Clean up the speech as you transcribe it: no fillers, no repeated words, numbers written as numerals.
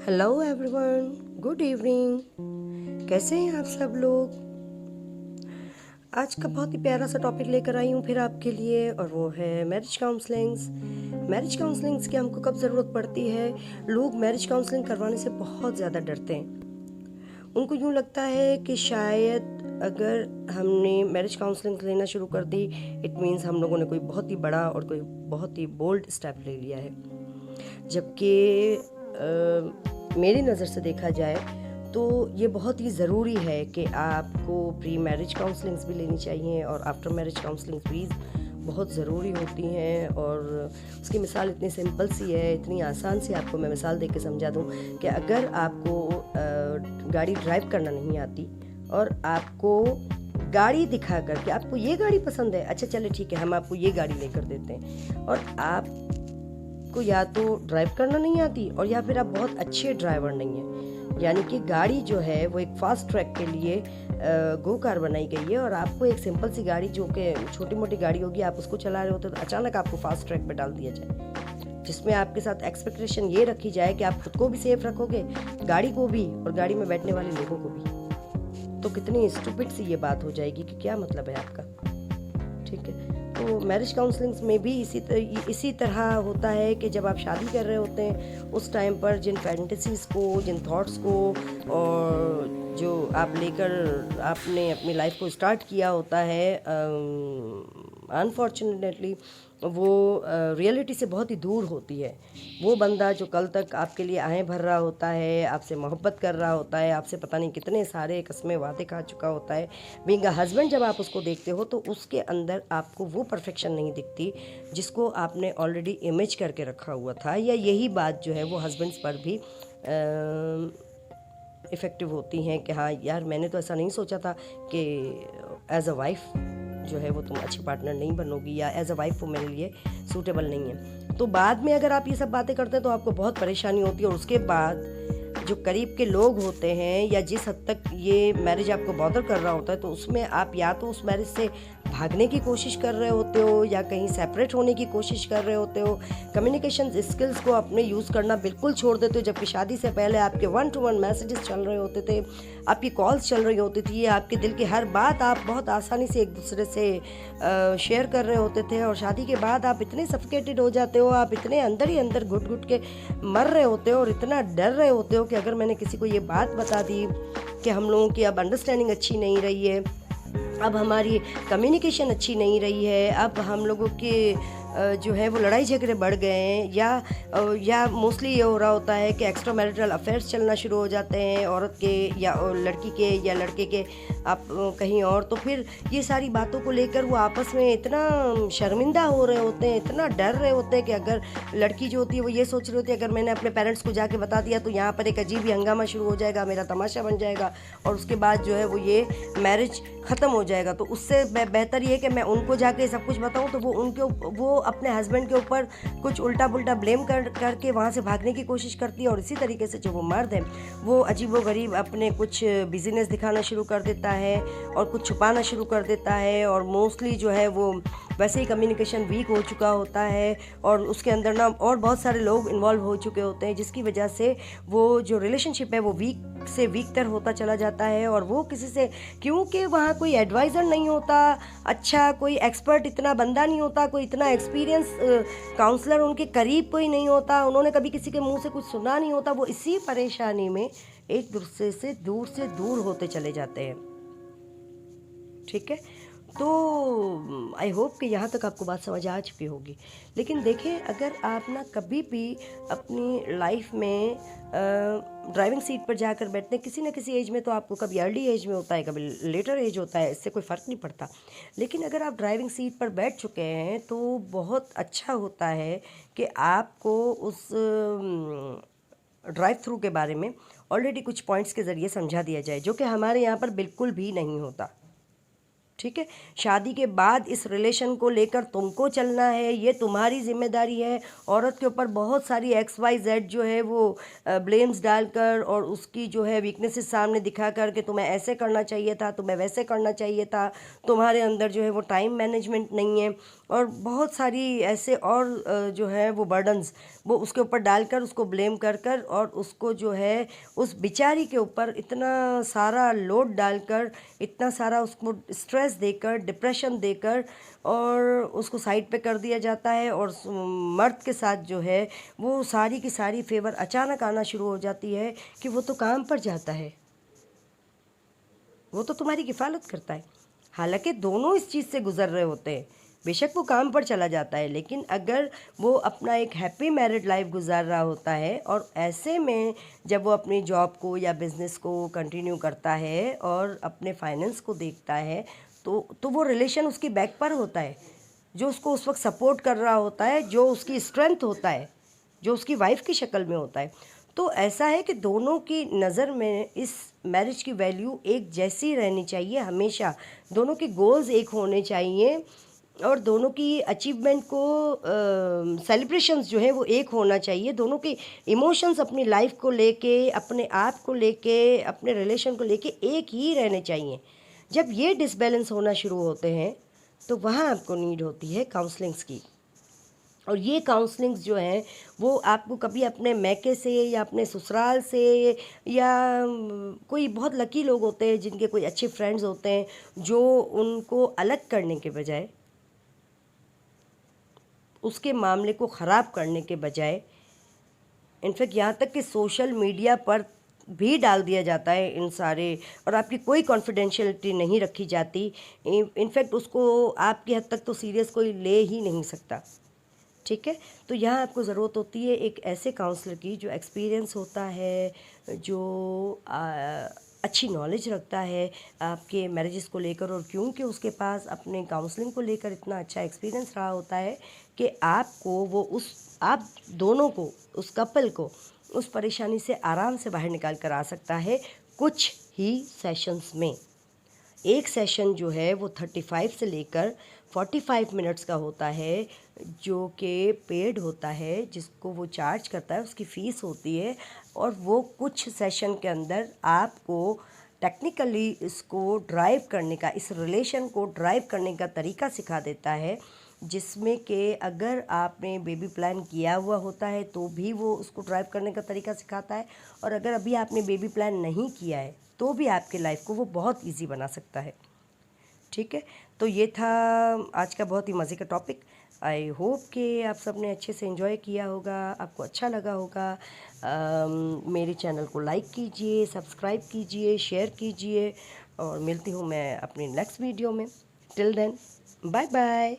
Hello everyone, good evening. कैसे हैं आप सब लोग? आज का बहुत ही प्यारा सा टॉपिक लेकर आई हूँ फिर आपके लिए, और वो है मैरिज काउंसलिंग्स। मैरिज काउंसलिंग्स की हमको कब ज़रूरत पड़ती है? लोग मैरिज काउंसलिंग करवाने से बहुत ज़्यादा डरते हैं। उनको यूँ लगता है कि शायद अगर हमने मैरिज काउंसलिंग लेना शुरू कर दी, इट मीन्स हम लोगों ने कोई बहुत ही बड़ा और कोई बहुत ही बोल्ड स्टेप ले लिया है। जबकि मेरी नज़र से देखा जाए तो ये बहुत ही ज़रूरी है कि आपको प्री मैरिज काउंसलिंग्स भी लेनी चाहिए और आफ्टर मैरिज काउंसलिंग्स भी बहुत ज़रूरी होती हैं। और उसकी मिसाल इतनी सिंपल सी है, इतनी आसान सी आपको मैं मिसाल दे के समझा दूँ कि अगर आपको गाड़ी ड्राइव करना नहीं आती और आपको गाड़ी दिखा कर के आपको ये गाड़ी पसंद है, अच्छा चले ठीक है हम आपको ये गाड़ी लेकर देते हैं, और आप को या तो ड्राइव करना नहीं आती और या फिर आप बहुत अच्छे ड्राइवर नहीं हैं, यानी कि गाड़ी जो है वो एक फास्ट ट्रैक के लिए गो कार बनाई गई है और आपको एक सिंपल सी गाड़ी जो कि छोटी मोटी गाड़ी होगी आप उसको चला रहे होते तो अचानक आपको फास्ट ट्रैक पे डाल दिया जाए, जिसमें आपके साथ एक्सपेक्टेशन ये रखी जाए कि आप खुद को भी सेफ रखोगे, गाड़ी को भी और गाड़ी में बैठने वाले लोगों को भी। तो कितनी स्टूपिड सी ये बात हो जाएगी कि क्या मतलब है आपका। ठीक है, तो मैरिज काउंसलिंग्स में भी इसी तरह होता है कि जब आप शादी कर रहे होते हैं उस टाइम पर जिन फैंटेसीज़ को, जिन थॉट्स को और जो आप लेकर आपने अपनी लाइफ को स्टार्ट किया होता है, अनफॉर्चुनेटली वो रियलिटी से बहुत ही दूर होती है। वो बंदा जो कल तक आपके लिए आहें भर रहा होता है, आपसे मोहब्बत कर रहा होता है, आपसे पता नहीं कितने सारे कस्में वादे खा चुका होता है, बीइंग अ हस्बैंड जब आप उसको देखते हो तो उसके अंदर आपको वो परफेक्शन नहीं दिखती जिसको आपने ऑलरेडी इमेज करके रखा हुआ था। या यही बात जो है वो हस्बैंड्स पर भी इफ़ेक्टिव होती हैं कि हाँ यार मैंने तो ऐसा नहीं सोचा था कि एज अ वाइफ जो है वो तुम अच्छी पार्टनर नहीं बनोगी, या एज अ वाइफ वो मेरे लिए सूटेबल नहीं है। तो बाद में अगर आप ये सब बातें करते हैं तो आपको बहुत परेशानी होती है, और उसके बाद जो करीब के लोग होते हैं या जिस हद तक ये मैरिज आपको बॉदर कर रहा होता है तो उसमें आप या तो उस मैरिज से भागने की कोशिश कर रहे होते हो या कहीं सेपरेट होने की कोशिश कर रहे होते हो, कम्युनिकेशन स्किल्स को अपने यूज़ करना बिल्कुल छोड़ देते हो। जबकि शादी से पहले आपके 1-to-1 मैसेजेस चल रहे होते थे, आपकी कॉल्स चल रही होती थी, आपके दिल की हर बात आप बहुत आसानी से एक दूसरे से शेयर कर रहे होते थे, और शादी के बाद आप इतने सफिकेटेड हो जाते हो, आप इतने अंदर ही अंदर घुट घुट के मर रहे होते हो और इतना डर रहे होते हो कि अगर मैंने किसी को ये बात बता दी कि हम लोगों की अब अंडरस्टैंडिंग अच्छी नहीं रही है, अब हमारी कम्युनिकेशन अच्छी नहीं रही है, अब हम लोगों के जो है वो लड़ाई झगड़े बढ़ गए हैं, या मोस्टली ये हो रहा होता है कि एक्स्ट्रा मैरिटल अफेयर्स चलना शुरू हो जाते हैं औरत के या लड़की के या लड़के के, आप कहीं और, तो फिर ये सारी बातों को लेकर वो आपस में इतना शर्मिंदा हो रहे होते हैं, इतना डर रहे होते हैं कि अगर लड़की जो होती है वो ये सोच रही होती है अगर मैंने अपने पेरेंट्स को जाके बता दिया तो यहाँ पर एक अजीब ही हंगामा शुरू हो जाएगा, मेरा तमाशा बन जाएगा और उसके बाद जो है वो ये मैरिज ख़त्म हो जाएगा। तो उससे बेहतर ये कि मैं उनको जाके सब कुछ बताऊं तो वो अपने हस्बैंड के ऊपर कुछ उल्टा पुल्टा ब्लेम करके वहाँ से भागने की कोशिश करती है। और इसी तरीके से जो वो मर्द है वो अजीबोगरीब अपने कुछ बिजनेस दिखाना शुरू कर देता है और कुछ छुपाना शुरू कर देता है, और मोस्टली जो है वो वैसे ही कम्युनिकेशन वीक हो चुका होता है और उसके अंदर ना और बहुत सारे लोग इन्वॉल्व हो चुके होते हैं, जिसकी वजह से वो जो रिलेशनशिप है वो वीक से वीकर होता चला जाता है। और वो किसी से, क्योंकि वहाँ कोई एडवाइज़र नहीं होता, अच्छा कोई एक्सपर्ट इतना बंदा नहीं होता, कोई इतना एक्सपीरियंस काउंसलर उनके करीब कोई नहीं होता, उन्होंने कभी किसी के मुंह से कुछ सुना नहीं होता, वो इसी परेशानी में एक दूसरे से दूर होते चले जाते हैं। ठीक है, तो आई होप कि यहाँ तक आपको बात समझ आ चुकी होगी। लेकिन देखें, अगर आप ना कभी भी अपनी लाइफ में ड्राइविंग सीट पर जाकर बैठते हैं, किसी न किसी एज में, तो आपको कभी अर्ली एज में होता है कभी लेटर एज होता है, इससे कोई फ़र्क नहीं पड़ता, लेकिन अगर आप ड्राइविंग सीट पर बैठ चुके हैं तो बहुत अच्छा होता है कि आपको उस ड्राइव थ्रू के बारे में ऑलरेडी कुछ पॉइंट्स के ज़रिए समझा दिया जाए, जो कि हमारे यहाँ पर बिल्कुल भी नहीं होता। ठीक है, शादी के बाद इस रिलेशन को लेकर तुमको चलना है, ये तुम्हारी जिम्मेदारी है। औरत के ऊपर बहुत सारी XYZ जो है वो ब्लेम्स डालकर और उसकी जो है वीकनेसेस सामने दिखा कर कि तुम्हें ऐसे करना चाहिए था, तुम्हें वैसे करना चाहिए था, तुम्हारे अंदर जो है वो टाइम मैनेजमेंट नहीं है, और बहुत सारी ऐसे और जो है वो बर्डन्स वो उसके ऊपर डालकर उसको ब्लेम कर कर और उसको जो है उस बेचारी के ऊपर इतना सारा लोड डालकर, इतना सारा उसको स्ट्रेस देकर, डिप्रेशन देकर और उसको साइड पे कर दिया जाता है। और मर्द के साथ जो है वो सारी की सारी फेवर अचानक आना शुरू हो जाती है कि वो तो काम पर जाता है, वो तो तुम्हारी किफ़ालत करता है। हालांकि दोनों इस चीज़ से गुजर रहे होते हैं, बेशक वो काम पर चला जाता है, लेकिन अगर वो अपना एक हैप्पी मैरिड लाइफ गुजार रहा होता है और ऐसे में जब वो अपनी जॉब को या बिज़नेस को कंटिन्यू करता है और अपने फाइनेंस को देखता है तो वो रिलेशन उसकी बैक पर होता है, जो उसको उस वक्त सपोर्ट कर रहा होता है, जो उसकी स्ट्रेंथ होता है, जो उसकी वाइफ की शक्ल में होता है। तो ऐसा है कि दोनों की नज़र में इस मैरिज की वैल्यू एक जैसी रहनी चाहिए हमेशा, दोनों के गोल्स एक होने चाहिए और दोनों की अचीवमेंट को सेलिब्रेशंस जो है वो एक होना चाहिए। दोनों के इमोशंस अपनी लाइफ को लेके, अपने आप को लेके, अपने रिलेशन को लेके एक ही रहने चाहिए। जब ये डिसबैलेंस होना शुरू होते हैं तो वहाँ आपको नीड होती है काउंसलिंग्स की। और ये काउंसलिंग्स जो हैं वो आपको कभी अपने मैके से या अपने ससुराल से या कोई बहुत लकी लोग होते हैं जिनके कोई अच्छे फ्रेंड्स होते हैं जो उनको अलग करने के बजाय, उसके मामले को ख़राब करने के बजाय, इनफैक्ट यहाँ तक कि सोशल मीडिया पर भी डाल दिया जाता है इन सारे, और आपकी कोई कॉन्फिडेंशियलिटी नहीं रखी जाती। इनफैक्ट उसको आपकी हद तक तो सीरियस कोई ले ही नहीं सकता। ठीक है, तो यहाँ आपको ज़रूरत होती है एक ऐसे काउंसलर की जो एक्सपीरियंस होता है, जो अच्छी नॉलेज रखता है आपके मैरिजेस को लेकर, और क्योंकि उसके पास अपने काउंसलिंग को लेकर इतना अच्छा एक्सपीरियंस रहा होता है कि आपको वो आप दोनों को, उस कपल को उस परेशानी से आराम से बाहर निकाल कर आ सकता है कुछ ही सेशंस में। एक सेशन जो है वो 35 से लेकर 45 मिनट्स का होता है, जो कि पेड होता है, जिसको वो चार्ज करता है, उसकी फ़ीस होती है। और वो कुछ सेशन के अंदर आपको टेक्निकली इसको ड्राइव करने का, इस रिलेशन को ड्राइव करने का तरीका सिखा देता है, जिसमें कि अगर आपने बेबी प्लान किया हुआ होता है तो भी वो उसको ड्राइव करने का तरीका सिखाता है, और अगर अभी आपने बेबी प्लान नहीं किया है तो भी आपके लाइफ को वो बहुत इजी बना सकता है। ठीक है, तो ये था आज का बहुत ही मज़े का टॉपिक। आई होप कि आप सब ने अच्छे से एंजॉय किया होगा, आपको अच्छा लगा होगा। मेरे चैनल को लाइक कीजिए, सब्सक्राइब कीजिए, शेयर कीजिए, और मिलती हूँ मैं अपनी नेक्स्ट वीडियो में। Till then, bye bye.